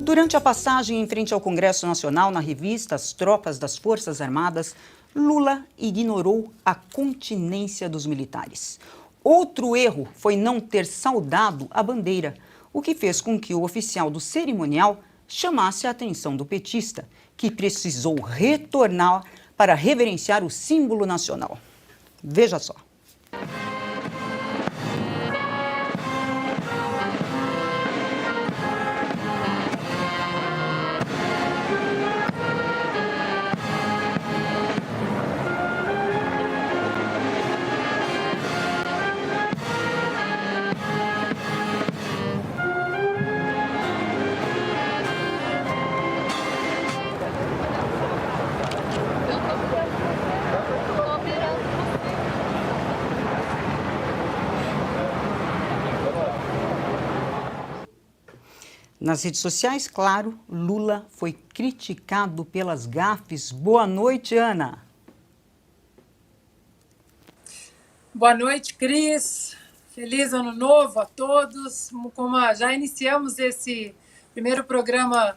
Durante a passagem em frente ao Congresso Nacional na revista As Tropas das Forças Armadas, Lula ignorou a continência dos militares. Outro erro foi não ter saudado a bandeira, o que fez com que o oficial do cerimonial chamasse a atenção do petista, que precisou retornar para reverenciar o símbolo nacional. Veja só. Nas redes sociais, claro, Lula foi criticado pelas gafes. Boa noite, Ana. Boa noite, Cris. Feliz Ano Novo a todos. Já iniciamos esse primeiro programa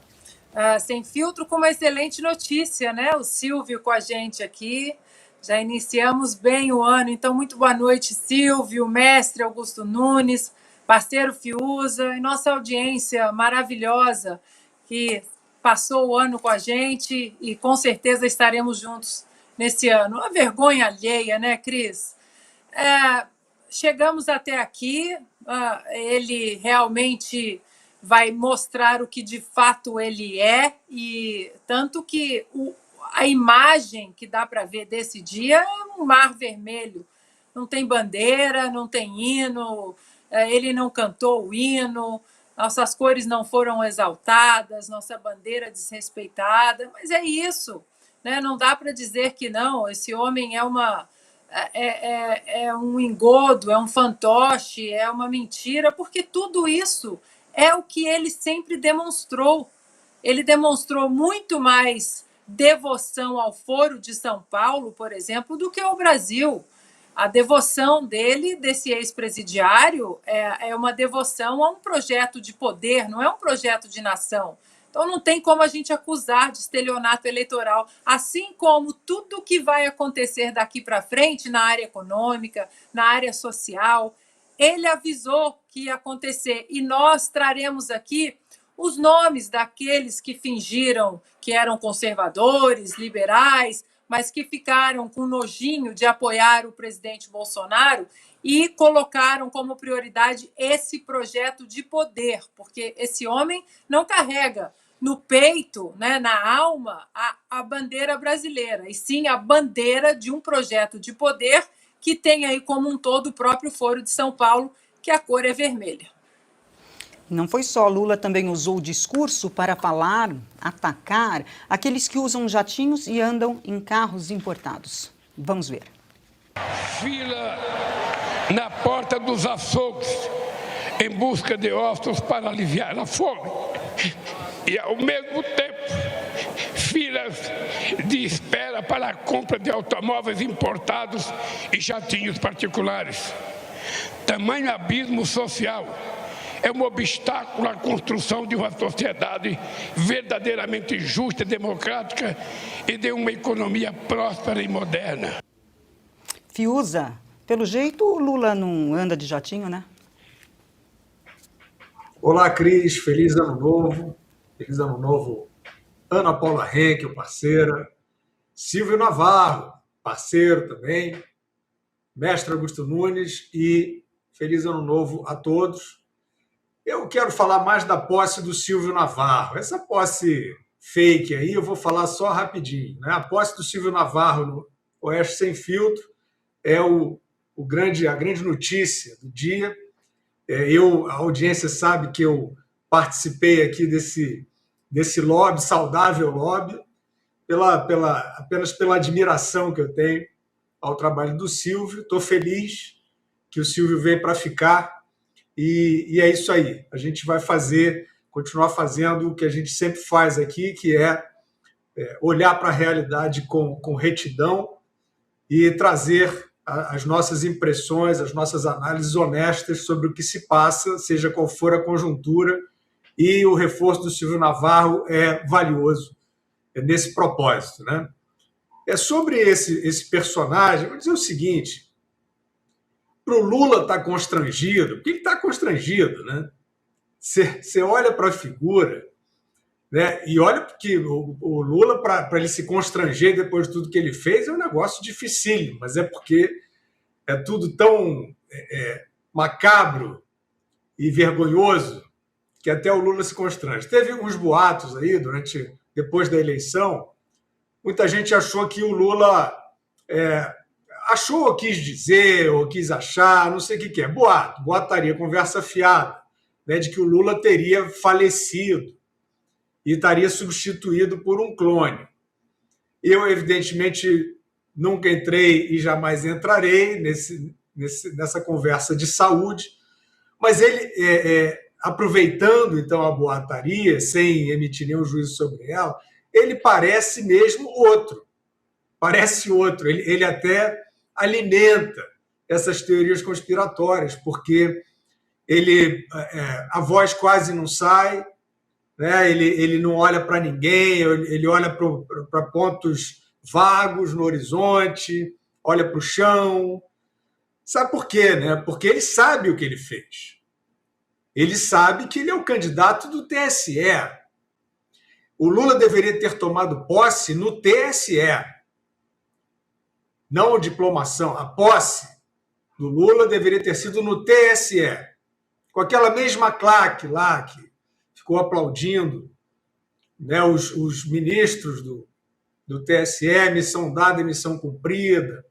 Sem Filtro com uma excelente notícia, né? O Silvio com a gente aqui. Já iniciamos bem o ano, então muito boa noite, Silvio, mestre Augusto Nunes, parceiro Fiuza e nossa audiência maravilhosa que passou o ano com a gente e com certeza estaremos juntos nesse ano. Uma vergonha alheia, né, Cris? Chegamos até aqui, ele realmente vai mostrar o que de fato ele é, e tanto que a imagem que dá para ver desse dia é um mar vermelho. Não tem bandeira, não tem hino, ele não cantou o hino, nossas cores não foram exaltadas, nossa bandeira desrespeitada, mas é isso, né? Não dá para dizer que não, esse homem é um engodo, é um fantoche, é uma mentira, porque tudo isso é o que ele sempre demonstrou. Ele demonstrou muito mais devoção ao Foro de São Paulo, por exemplo, do que ao Brasil. A devoção dele, desse ex-presidiário, é uma devoção a um projeto de poder, não é um projeto de nação. Então, não tem como a gente acusar de estelionato eleitoral, assim como tudo que vai acontecer daqui para frente na área econômica, na área social. Ele avisou que ia acontecer e nós traremos aqui os nomes daqueles que fingiram que eram conservadores, liberais, mas que ficaram com nojinho de apoiar o presidente Bolsonaro e colocaram como prioridade esse projeto de poder, porque esse homem não carrega no peito, né, na alma, a bandeira brasileira, e sim a bandeira de um projeto de poder que tem aí como um todo o próprio Foro de São Paulo, que a cor é vermelha. Não foi só, Lula também usou o discurso para falar, atacar aqueles que usam jatinhos e andam em carros importados. Vamos ver. Fila na porta dos açougues em busca de ossos para aliviar a fome. E, ao mesmo tempo, filas de espera para a compra de automóveis importados e jatinhos particulares. Tamanho abismo social. É um obstáculo à construção de uma sociedade verdadeiramente justa, democrática e de uma economia próspera e moderna. Fiuza, pelo jeito o Lula não anda de jatinho, né? Olá, Cris. Feliz Ano Novo. Feliz Ano Novo, Ana Paula Henkel, parceira. Silvio Navarro, parceiro também. Mestre Augusto Nunes e feliz Ano Novo a todos. Eu quero falar mais da posse do Silvio Navarro. Essa posse fake aí, eu vou falar só rapidinho, né? A posse do Silvio Navarro no Oeste Sem Filtro é a grande notícia do dia. A audiência sabe que eu participei aqui desse lobby, saudável lobby, apenas pela admiração que eu tenho ao trabalho do Silvio. Estou feliz que o Silvio veio para ficar. E é isso aí. A gente vai continuar fazendo o que a gente sempre faz aqui, que é olhar para a realidade com retidão e trazer as nossas impressões, as nossas análises honestas sobre o que se passa, seja qual for a conjuntura e o reforço do Silvio Navarro é valioso nesse propósito, né? Sobre esse personagem, vou dizer o seguinte: para o Lula estar constrangido, porque ele está constrangido, né? Você olha para a figura, né? E olha que o Lula, para ele se constranger depois de tudo que ele fez, é um negócio dificílimo, mas é porque é tudo tão macabro e vergonhoso que até o Lula se constrange. Teve uns boatos aí, depois da eleição, muita gente achou que o Lula achou ou quis dizer, ou quis achar, não sei o que é. Boataria, conversa fiada, né, de que o Lula teria falecido e estaria substituído por um clone. Eu, evidentemente, nunca entrei e jamais entrarei nessa conversa de saúde, mas ele, aproveitando, então, a boataria, sem emitir nenhum juízo sobre ela, ele parece mesmo outro. Parece outro. Ele até alimenta essas teorias conspiratórias, porque a voz quase não sai, né? Ele não olha para ninguém, ele olha para pontos vagos no horizonte, olha para o chão. Sabe por quê? Né? Porque ele sabe o que ele fez. Ele sabe que ele é o candidato do TSE. O Lula deveria ter tomado posse no TSE. Não a diplomação, a posse do Lula deveria ter sido no TSE. Com aquela mesma claque lá que ficou aplaudindo, né, os ministros do TSE, missão dada e missão cumprida.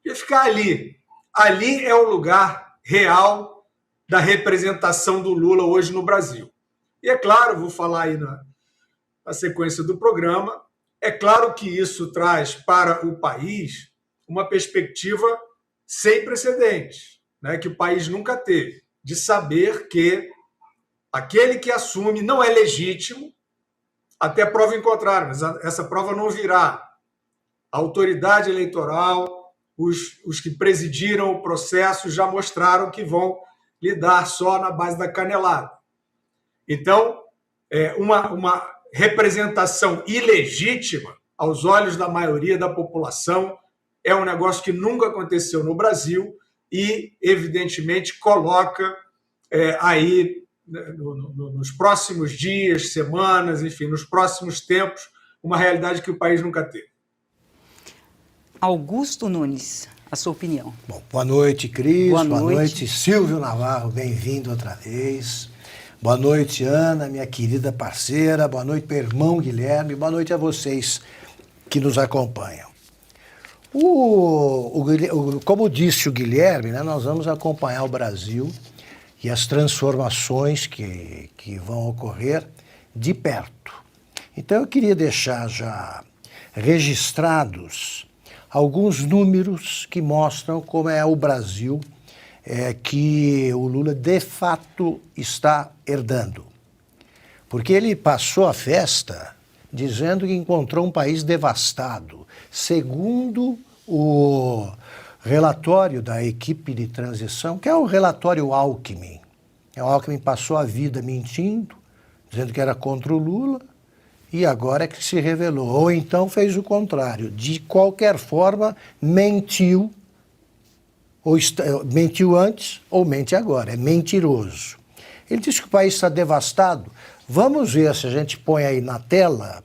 Ia ficar ali. Ali é o lugar real da representação do Lula hoje no Brasil. E é claro, vou falar aí na sequência do programa, é claro que isso traz para o país uma perspectiva sem precedentes, né, que o país nunca teve, de saber que aquele que assume não é legítimo, até prova em contrário, mas essa prova não virá. A autoridade eleitoral, os que presidiram o processo já mostraram que vão lidar só na base da canelada. Então, uma representação ilegítima, aos olhos da maioria da população, é um negócio que nunca aconteceu no Brasil e, evidentemente, coloca aí, nos próximos dias, semanas, enfim, nos próximos tempos, uma realidade que o país nunca teve. Augusto Nunes, a sua opinião. Bom, boa noite, Cris. Boa noite, Silvio Navarro, bem-vindo outra vez. Boa noite, Ana, minha querida parceira. Boa noite, meu irmão Guilherme. Boa noite a vocês que nos acompanham. Como disse o Guilherme, né, nós vamos acompanhar o Brasil e as transformações que vão ocorrer de perto. Então, eu queria deixar já registrados alguns números que mostram como é o Brasil que o Lula, de fato, está herdando. Porque ele passou a festa dizendo que encontrou um país devastado. Segundo o relatório da equipe de transição, que é o relatório Alckmin. O Alckmin passou a vida mentindo, dizendo que era contra o Lula, e agora é que se revelou. Ou então fez o contrário. De qualquer forma, mentiu, mentiu antes ou mente agora. É mentiroso. Ele disse que o país está devastado. Vamos ver se a gente põe aí na tela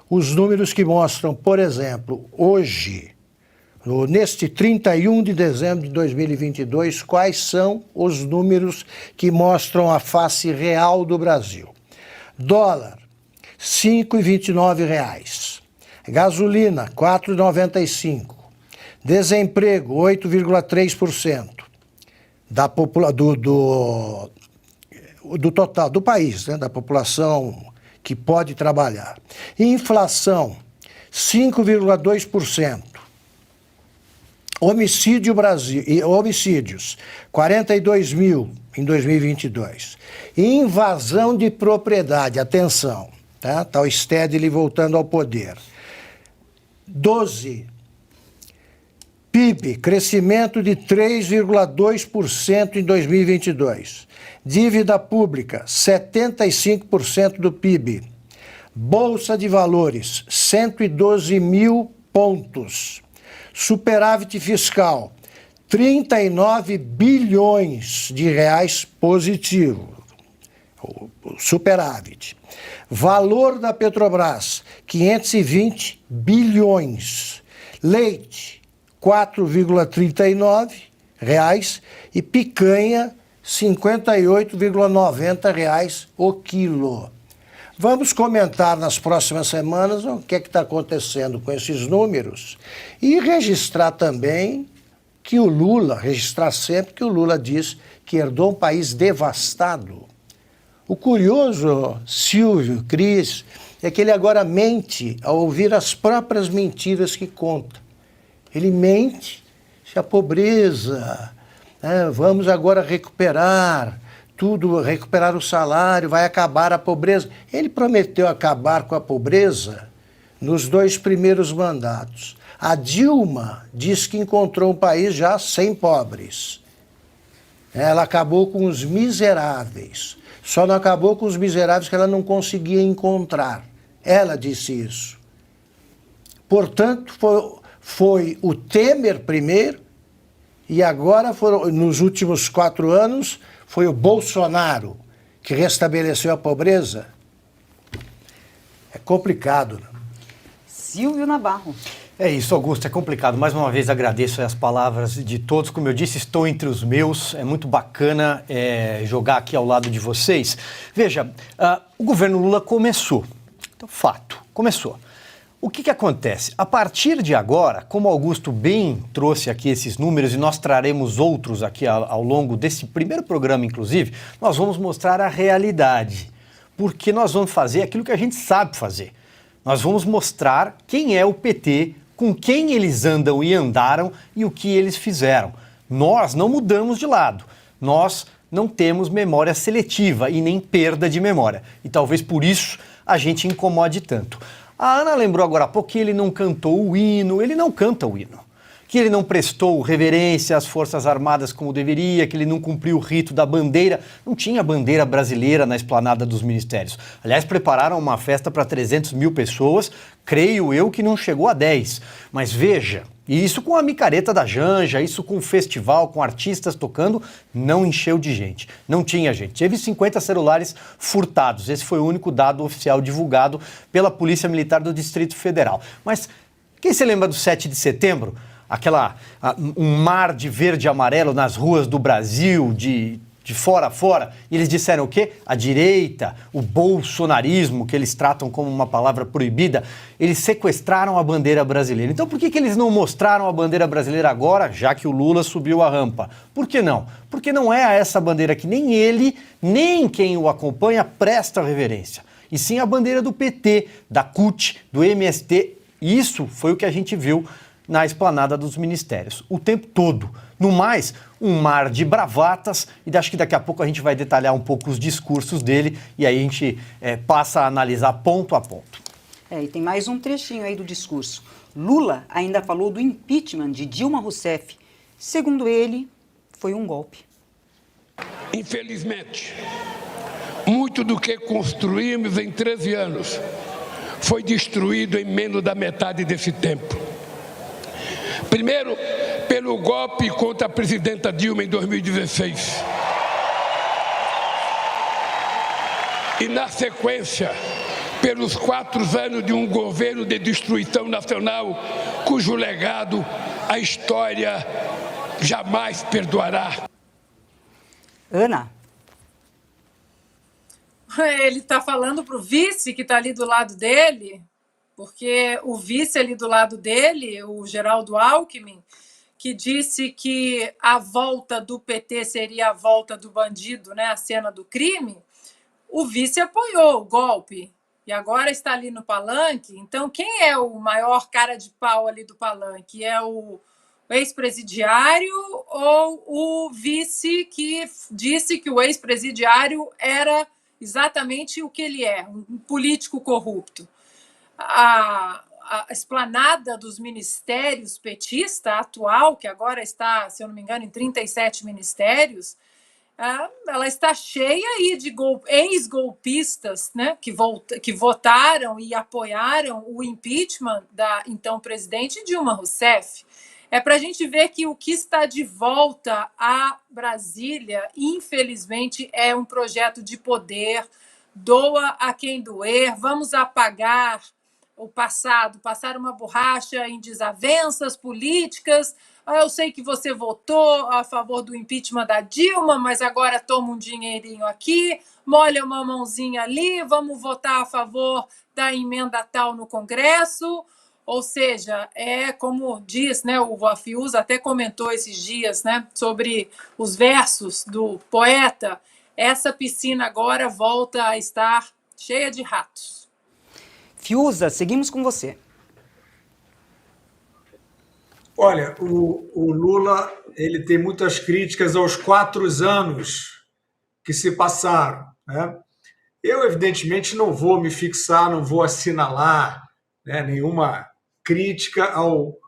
os números que mostram, por exemplo, hoje, neste 31 de dezembro de 2022, quais são os números que mostram a face real do Brasil. Dólar, R$ 5,29. Gasolina, R$ 4,95. Desemprego, 8,3% do total do país, né, da população que pode trabalhar. Inflação, 5,2%. Homicídios, 42 mil em 2022. Invasão de propriedade, atenção, tá? Tá o Stedley voltando ao poder. 12. PIB, crescimento de 3,2% em 2022. Dívida pública, 75% do PIB. Bolsa de Valores, 112 mil pontos. Superávit fiscal, 39 bilhões de reais positivo. Superávit. Valor da Petrobras, 520 bilhões. Leite, 4,39 reais e picanha, 58,90 reais o quilo. Vamos comentar nas próximas semanas o que é que está acontecendo com esses números e registrar também que o Lula, registrar sempre que o Lula diz que herdou um país devastado. O curioso, Silvio, Cris, é que ele agora mente ao ouvir as próprias mentiras que conta. Ele mente se a pobreza, vamos agora recuperar tudo, recuperar o salário, vai acabar a pobreza. Ele prometeu acabar com a pobreza nos 2 primeiros mandatos. A Dilma diz que encontrou um país já sem pobres. Ela acabou com os miseráveis. Só não acabou com os miseráveis que ela não conseguia encontrar. Ela disse isso. Portanto, foi o Temer primeiro e agora, nos últimos 4 anos, foi o Bolsonaro que restabeleceu a pobreza. É complicado, né? Silvio Navarro. É isso, Augusto, é complicado. Mais uma vez agradeço as palavras de todos. Como eu disse, estou entre os meus. É muito bacana jogar aqui ao lado de vocês. Veja, o governo Lula começou. Então, fato, começou. O que acontece? A partir de agora, como o Augusto bem trouxe aqui esses números e nós traremos outros aqui ao longo desse primeiro programa, inclusive, nós vamos mostrar a realidade. Porque nós vamos fazer aquilo que a gente sabe fazer. Nós vamos mostrar quem é o PT, com quem eles andam e andaram e o que eles fizeram. Nós não mudamos de lado. Nós não temos memória seletiva e nem perda de memória. E talvez por isso a gente incomode tanto. A Ana lembrou agora há pouco que ele não cantou o hino. Ele não canta o hino. Que ele não prestou reverência às Forças Armadas como deveria, que ele não cumpriu o rito da bandeira. Não tinha bandeira brasileira na esplanada dos ministérios. Aliás, prepararam uma festa para 300 mil pessoas, creio eu que não chegou a 10. Mas veja, e isso com a micareta da Janja, isso com o festival, com artistas tocando, não encheu de gente. Não tinha gente. Teve 50 celulares furtados. Esse foi o único dado oficial divulgado pela Polícia Militar do Distrito Federal. Mas quem se lembra do 7 de setembro? Um mar de verde e amarelo nas ruas do Brasil, de fora a fora, e eles disseram o quê? A direita, o bolsonarismo, que eles tratam como uma palavra proibida, eles sequestraram a bandeira brasileira. Então por que eles não mostraram a bandeira brasileira agora, já que o Lula subiu a rampa? Por que não? Porque não é a essa bandeira que nem ele, nem quem o acompanha presta reverência. E sim a bandeira do PT, da CUT, do MST. Isso foi o que a gente viu na esplanada dos ministérios, o tempo todo. No mais, um mar de bravatas, e acho que daqui a pouco a gente vai detalhar um pouco os discursos dele, e aí a gente passa a analisar ponto a ponto. E tem mais um trechinho aí do discurso. Lula ainda falou do impeachment de Dilma Rousseff. Segundo ele, foi um golpe. Infelizmente, muito do que construímos em 13 anos foi destruído em menos da metade desse tempo. Primeiro, pelo golpe contra a presidenta Dilma em 2016. E, na sequência, pelos 4 anos de um governo de destruição nacional, cujo legado a história jamais perdoará. Ana? Ele está falando para o vice que está ali do lado dele, porque o vice ali do lado dele, o Geraldo Alckmin, que disse que a volta do PT seria a volta do bandido, né, a cena do crime, o vice apoiou o golpe e agora está ali no palanque. Então, quem é o maior cara de pau ali do palanque? É o ex-presidiário ou o vice que disse que o ex-presidiário era exatamente o que ele é, um político corrupto? a esplanada dos ministérios petista atual, que agora está, se eu não me engano, em 37 ministérios, ela está cheia aí de ex-golpistas, né, que votaram e apoiaram o impeachment da então presidente Dilma Rousseff. É para a gente ver que o que está de volta a Brasília, infelizmente, é um projeto de poder, doa a quem doer, vamos apagar o passado, passar uma borracha em desavenças políticas. Eu sei que você votou a favor do impeachment da Dilma, mas agora toma um dinheirinho aqui, molha uma mãozinha ali, vamos votar a favor da emenda tal no Congresso. Ou seja, é como diz, né, o Fiuza até comentou esses dias, né, sobre os versos do poeta, essa piscina agora volta a estar cheia de ratos. Fiuza, seguimos com você. Olha, o Lula ele tem muitas críticas aos 4 anos que se passaram, né? Eu, evidentemente, não vou me fixar, não vou assinalar, né, nenhuma crítica ao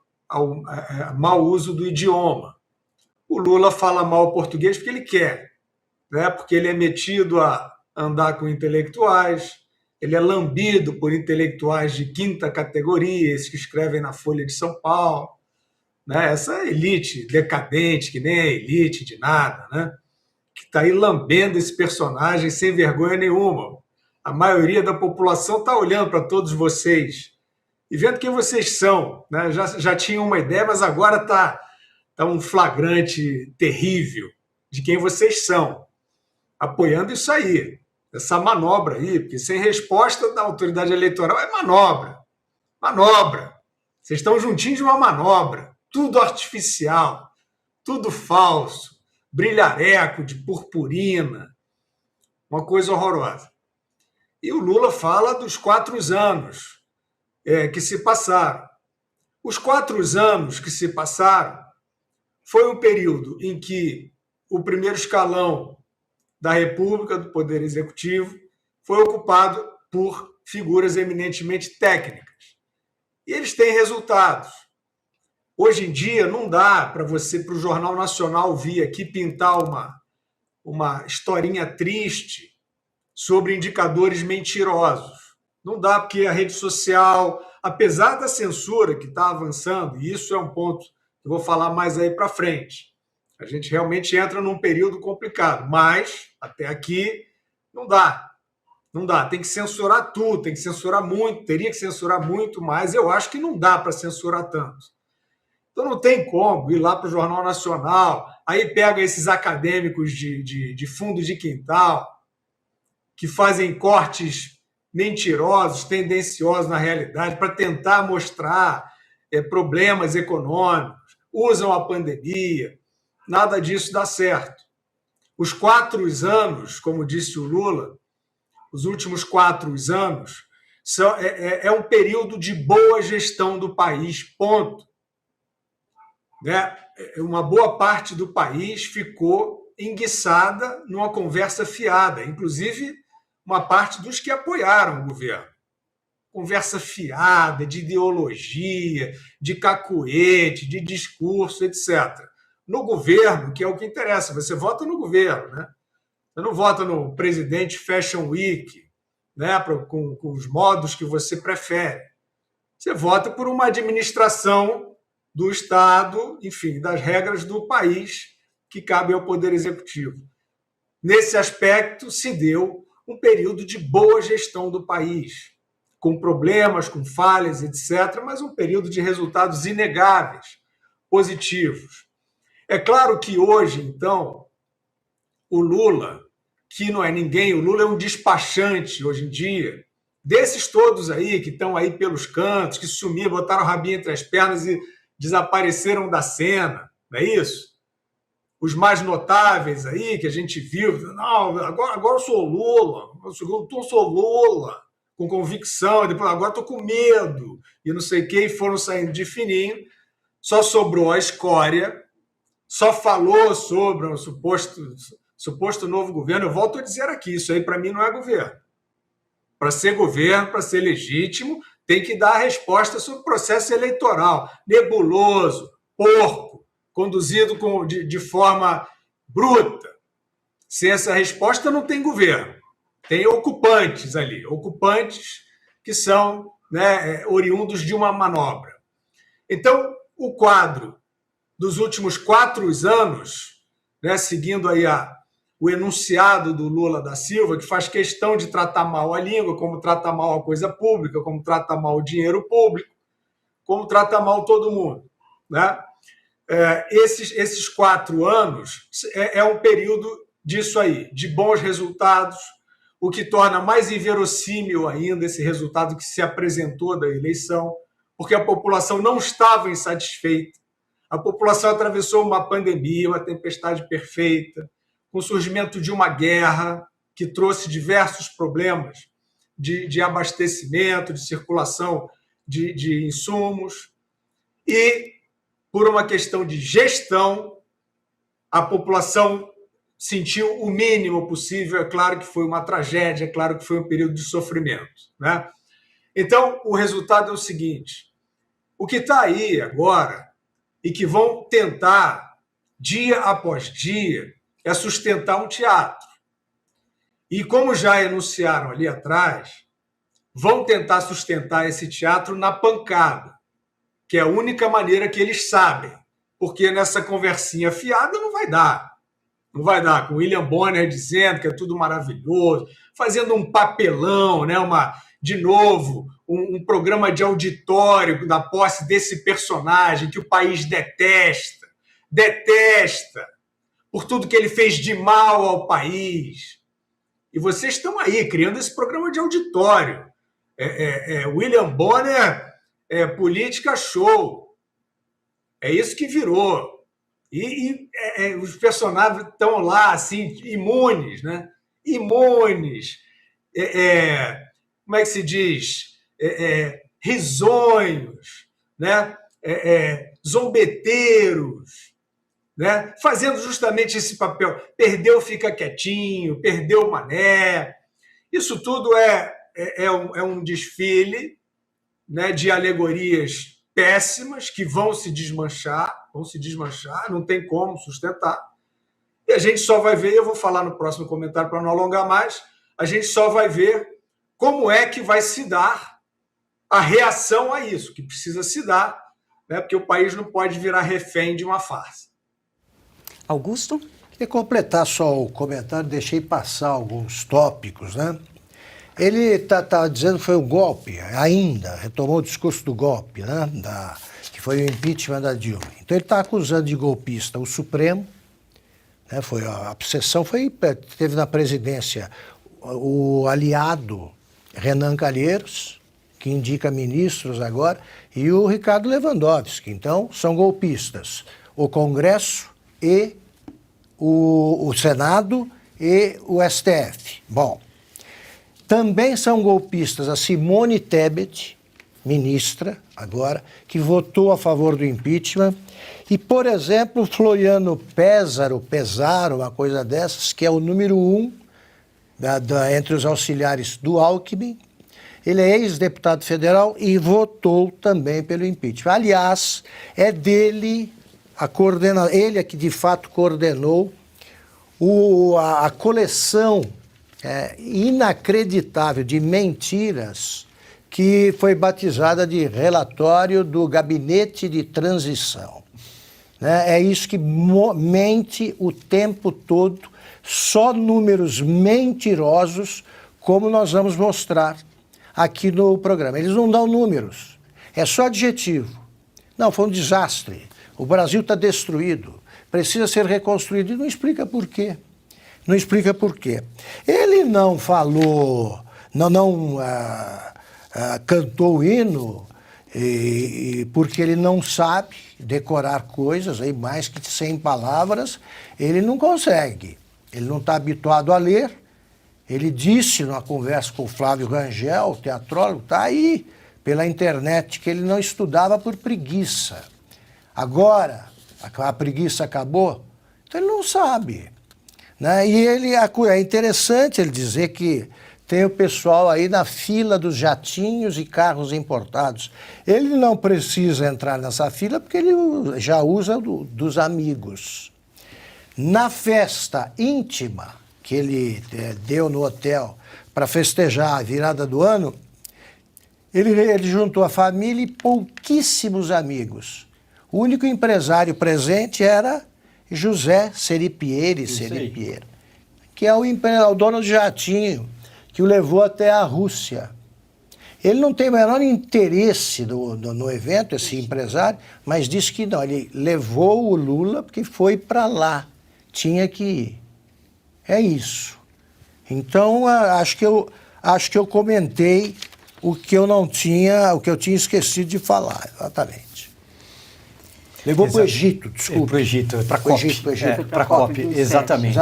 mau uso do idioma. O Lula fala mal português porque ele quer, né? Porque ele é metido a andar com intelectuais, ele é lambido por intelectuais de 5ª categoria, esses que escrevem na Folha de São Paulo, né? Essa elite decadente, que nem é elite de nada, né? Que está aí lambendo esse personagem sem vergonha nenhuma. A maioria da população está olhando para todos vocês e vendo quem vocês são, né? Já tinha uma ideia, mas agora está um flagrante terrível de quem vocês são, apoiando isso aí, essa manobra aí, porque sem resposta da autoridade eleitoral é manobra. Manobra. Vocês estão juntinhos de uma manobra, tudo artificial, tudo falso, brilhareco de purpurina, uma coisa horrorosa. E o Lula fala dos 4 anos que se passaram. Os 4 anos que se passaram foi um período em que o primeiro escalão da República, do Poder Executivo, foi ocupado por figuras eminentemente técnicas. E eles têm resultados. Hoje em dia, não dá para você, para o Jornal Nacional, vir aqui pintar uma historinha triste sobre indicadores mentirosos. Não dá, porque a rede social, apesar da censura que está avançando, e isso é um ponto que eu vou falar mais aí para frente, a gente realmente entra num período complicado, mas até aqui não dá. Não dá, tem que censurar tudo, tem que censurar muito, teria que censurar muito mais, eu acho que não dá para censurar tanto. Então não tem como ir lá para o Jornal Nacional, aí pega esses acadêmicos de fundo de quintal, que fazem cortes mentirosos, tendenciosos na realidade, para tentar mostrar problemas econômicos, usam a pandemia, nada disso dá certo. Os 4 anos, como disse o Lula, os últimos 4 anos, é um período de boa gestão do país, ponto. Né? Uma boa parte do país ficou enguiçada numa conversa fiada, inclusive uma parte dos que apoiaram o governo. Conversa fiada, de ideologia, de cacuete, de discurso, etc. No governo, que é o que interessa, você vota no governo, né? Você não vota no presidente Fashion Week, né? com os modos que você prefere. Você vota por uma administração do Estado, enfim, das regras do país que cabem ao Poder Executivo. Nesse aspecto, se deu um período de boa gestão do país, com problemas, com falhas, etc., mas um período de resultados inegáveis, positivos. É claro que hoje, então, o Lula, que não é ninguém, o Lula é um despachante hoje em dia, desses todos aí que estão aí pelos cantos, que sumiram, botaram o rabinho entre as pernas e desapareceram da cena, não é isso? Os mais notáveis aí que a gente viu, não, agora eu sou Lula, eu sou Lula, com convicção, e depois agora estou com medo, e não sei o que, e foram saindo de fininho, só sobrou a escória, só falou sobre o suposto novo governo. Eu volto a dizer aqui, isso aí para mim não é governo. Para ser governo, para ser legítimo, tem que dar a resposta sobre o processo eleitoral, nebuloso, porco, conduzido de forma bruta. Sem essa resposta, não tem governo. Tem ocupantes ali, ocupantes que são, né, oriundos de uma manobra. Então, o quadro dos últimos 4 anos, né, seguindo aí o enunciado do Lula da Silva, que faz questão de tratar mal a língua, como trata mal a coisa pública, como trata mal o dinheiro público, como trata mal todo mundo, né? Esses 4 anos é um período disso aí, de bons resultados, o que torna mais inverossímil ainda esse resultado que se apresentou da eleição, porque a população não estava insatisfeita. A população atravessou uma pandemia, uma tempestade perfeita, com o surgimento de uma guerra que trouxe diversos problemas de abastecimento, de circulação de insumos. E, por uma questão de gestão, a população sentiu o mínimo possível. É claro que foi uma tragédia, é claro que foi um período de sofrimento, né? Então, o resultado é o seguinte: o que está aí agora e que vão tentar, dia após dia, é sustentar um teatro. E como já enunciaram ali atrás, vão tentar sustentar esse teatro na pancada, que é a única maneira que eles sabem, porque nessa conversinha fiada não vai dar. Não vai dar, com o William Bonner dizendo que é tudo maravilhoso, fazendo um papelão, né? De novo, um programa de auditório da posse desse personagem que o país detesta, por tudo que ele fez de mal ao país. E vocês estão aí, criando esse programa de auditório. William Bonner política show. É isso que virou. E os personagens estão lá, assim, imunes, né? Imunes. Como é que se diz? Risonhos, né? Zombeteiros, né? Fazendo justamente esse papel. Perdeu, fica quietinho, perdeu o mané. Isso tudo é um desfile, né, de alegorias péssimas que vão se desmanchar, não tem como sustentar. E a gente só vai ver, eu vou falar no próximo comentário para não alongar mais, a gente só vai ver como é que vai se dar a reação a isso, que precisa se dar, né, porque o país não pode virar refém de uma farsa. Augusto? Queria completar só o comentário, deixei passar alguns tópicos, né? Ele tá dizendo que foi um golpe, ainda, retomou o discurso do golpe, né? Que foi o impeachment da Dilma. Então ele está acusando de golpista o Supremo, né? A sessão teve na presidência o aliado Renan Calheiros, que indica ministros agora, e o Ricardo Lewandowski. Então, são golpistas o Congresso e o Senado e o STF. Bom, também são golpistas a Simone Tebet, ministra agora, que votou a favor do impeachment, e, por exemplo, Floriano Pesaro, uma coisa dessas, que é o número 1 entre os auxiliares do Alckmin. Ele é ex-deputado federal e votou também pelo impeachment. Aliás, é dele ele é que de fato coordenou a coleção inacreditável de mentiras que foi batizada de relatório do Gabinete de Transição. É isso que mente o tempo todo, só números mentirosos, como nós vamos mostrar aqui no programa. Eles não dão números, é só adjetivo. Não, foi um desastre, o Brasil está destruído, precisa ser reconstruído, e não explica por quê. Não explica por quê. Ele não falou, não cantou o hino, porque ele não sabe decorar coisas, aí mais que 100 palavras, ele não consegue. Ele não está habituado a ler. Ele disse numa conversa com o Flávio Rangel, teatrólogo, está aí pela internet, que ele não estudava por preguiça. Agora, a preguiça acabou, então ele não sabe. Né? E é interessante ele dizer que tem o pessoal aí na fila dos jatinhos e carros importados. Ele não precisa entrar nessa fila porque ele já usa dos amigos. Na festa íntima que ele deu no hotel para festejar a virada do ano, ele juntou a família e pouquíssimos amigos. O único empresário presente era José Seripieri, que é o dono do jatinho, que o levou até a Rússia. Ele não tem o menor interesse no evento, esse empresário, mas disse que não, ele levou o Lula porque foi para lá, tinha que ir. É isso. Então, acho que eu comentei o que eu tinha esquecido de falar, exatamente. Levou para o Egito, desculpa. Para o Egito, para a COP. Para a COP, exatamente.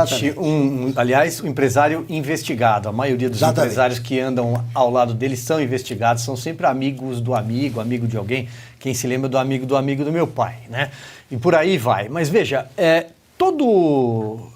Aliás, o empresário investigado. A maioria dos empresários que andam ao lado dele são investigados, são sempre amigos do amigo, amigo de alguém. Quem se lembra do amigo do meu pai, né? E por aí vai. Mas veja, todo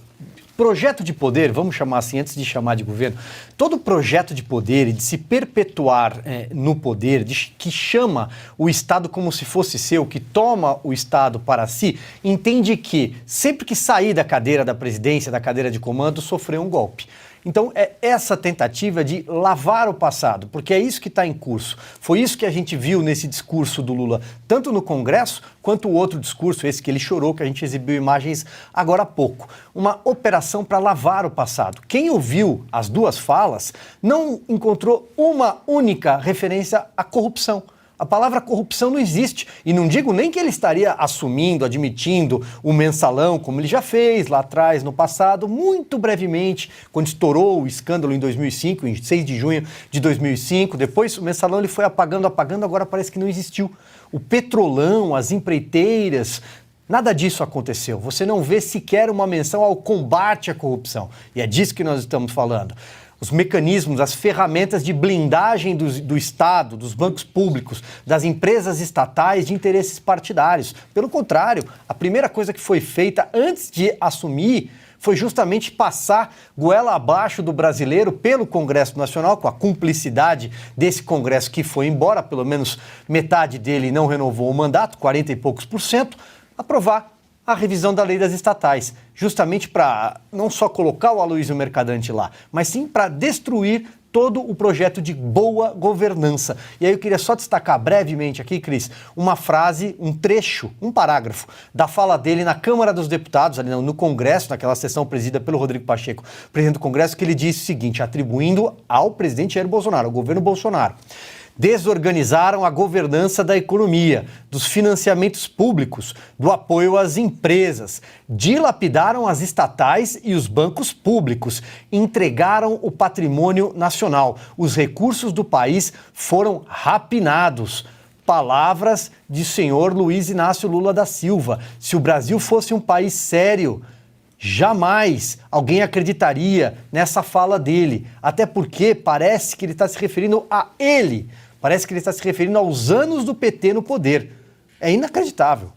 projeto de poder, vamos chamar assim, antes de chamar de governo, todo projeto de poder e de se perpetuar no poder, que chama o Estado como se fosse seu, que toma o Estado para si, entende que sempre que sair da cadeira da presidência, da cadeira de comando, sofreu um golpe. Então, é essa tentativa de lavar o passado, porque é isso que está em curso. Foi isso que a gente viu nesse discurso do Lula, tanto no Congresso, quanto o outro discurso, esse que ele chorou, que a gente exibiu imagens agora há pouco. Uma operação para lavar o passado. Quem ouviu as duas falas não encontrou uma única referência à corrupção. A palavra corrupção não existe. E não digo nem que ele estaria assumindo, admitindo o mensalão, como ele já fez lá atrás, no passado, muito brevemente, quando estourou o escândalo em 2005, em 6 de junho de 2005. Depois o mensalão ele foi apagando, agora parece que não existiu. O petrolão, as empreiteiras, nada disso aconteceu. Você não vê sequer uma menção ao combate à corrupção. E é disso que nós estamos falando. Os mecanismos, as ferramentas de blindagem do Estado, dos bancos públicos, das empresas estatais de interesses partidários. Pelo contrário, a primeira coisa que foi feita antes de assumir foi justamente passar goela abaixo do brasileiro pelo Congresso Nacional, com a cumplicidade desse Congresso que foi embora, pelo menos metade dele não renovou o mandato, 40 e poucos %, aprovar a revisão da lei das estatais, justamente para não só colocar o Aloysio Mercadante lá, mas sim para destruir todo o projeto de boa governança. E aí eu queria só destacar brevemente aqui, Cris, uma frase, um trecho, um parágrafo da fala dele na Câmara dos Deputados, ali no Congresso, naquela sessão presidida pelo Rodrigo Pacheco, presidente do Congresso, que ele disse o seguinte, atribuindo ao presidente Jair Bolsonaro, ao governo Bolsonaro: desorganizaram a governança da economia, dos financiamentos públicos, do apoio às empresas, dilapidaram as estatais e os bancos públicos, entregaram o patrimônio nacional. Os recursos do país foram rapinados. Palavras de senhor Luiz Inácio Lula da Silva. Se o Brasil fosse um país sério, jamais alguém acreditaria nessa fala dele, até porque parece que ele está se referindo a ele, parece que ele está se referindo aos anos do PT no poder. É inacreditável.